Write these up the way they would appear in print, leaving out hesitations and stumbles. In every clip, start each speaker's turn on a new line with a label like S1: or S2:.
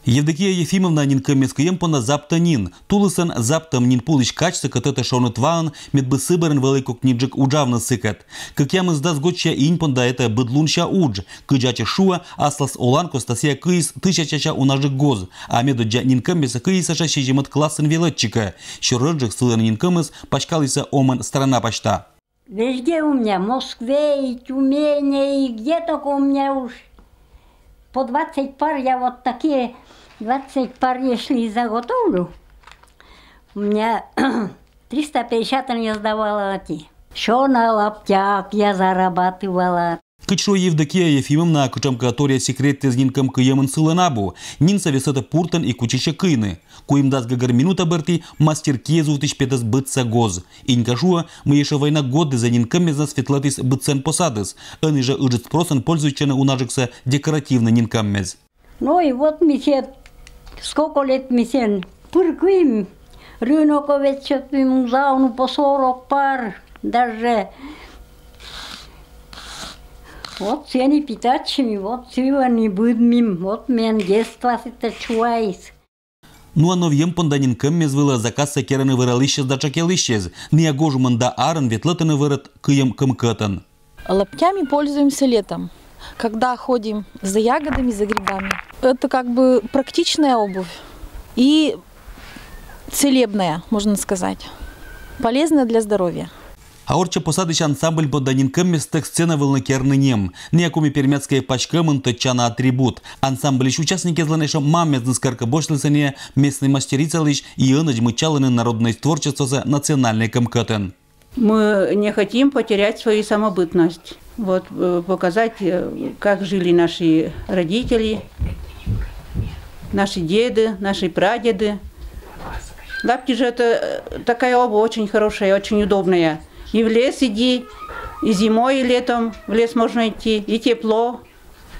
S1: Евдокия Ефимовна нинкамескаем пона заптанин. Тулысан заптам нин пулыш качса катата шаунутваан медбы сыбырын велико книджик уджавна сыкат. Как я мыздас гоча инь понда это быдлунша удж. Кыджача шуа аслас оланко стасия кыис тысячача унажик гоз. А медоджа нинкамеса кыисаша шижимат классен велетчика. Щурыджик сылан нинкамес пачкалися оман страна почта.
S2: Везде у меня, в Москве и Тюмени, и где только у меня уж. По 20 пар я вот такие 20 пар, если заготовлю, у меня 350 я сдавала эти. Еще на лаптях я зарабатывала.
S1: Кычо Евдокия Ефимовна, кычамка секрет с нинкам кыемын сыланабу, нин совесата пуртан и кучища кыйны. Куим дас гагар минута берти мастер кезу тышпетас бытса гоз. Инька шуа мы еще война годы за нинкам мезна светлатис бытсен посадыс. Он же ыжит спросан пользуючена унажикса декоративно нинкам мез.
S2: Ну и вот мы все, сколько лет мы все пырквим, рыноковец чётвим зауну по 40 пар, даже. Вот все они питачими, вот все они будмим, вот мен детство это чуайс.
S1: Ну а новьем понданин кем мезвыла заказ кераны выралищез да чакелищез, не огожу манда арен ветлатаны вырат кыем кымкатан.
S3: Лаптями пользуемся летом, когда ходим за ягодами, за грибами. Это как бы практичная обувь и целебная, можно сказать, полезная для здоровья.
S1: А орча посадыч ансамбль поданин кемместых сцена волнокернынем. Некуми пермяцкая пачкамын точана атрибут. Ансамбль лишь участники зланеша маммезны скарка бошлысыне, местный мастерица лишь и иныч мычалыны народное творчество за национальный комкатен.
S4: Мы не хотим потерять свою самобытность. Вот, показать, как жили наши родители, наши деды, наши прадеды. Лапти же это такая обувь очень хорошая, очень удобная. И в лес иди, и зимой, и летом в лес можно идти, и тепло.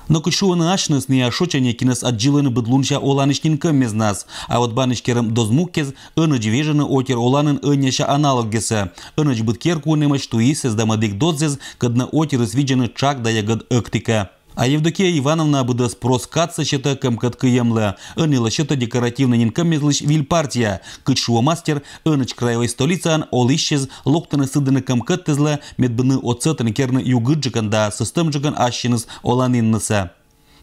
S1: Но кучуаны ашныс не ашочане кинес отжиланы быдлунча оланышнинкам мезнас, а вот банышкерам дозмуккез ыныч вежаны отер оланын ыняша аналогеса. Ыныч быткер куынемыч туисез да мадык додзез, кадна отер извиджаны чак да ягод ыктика. А Евдокия Ивановна быда спрос катса щета кэмкат кыемле. Ыныла щета декоративно нинкам мезлыч вильпартия. Кычшуа мастер ыныч краевой столицан олищез локтаны сыдыны кэмкат тезле медбыны оцетаны керны югыджикан да системджикан ащиныз оланинныса.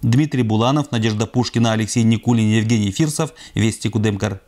S1: Дмитрий Буланов, Надежда Пушкина, Алексей Никулин, Евгений Фирсов. Вести Кудемкар.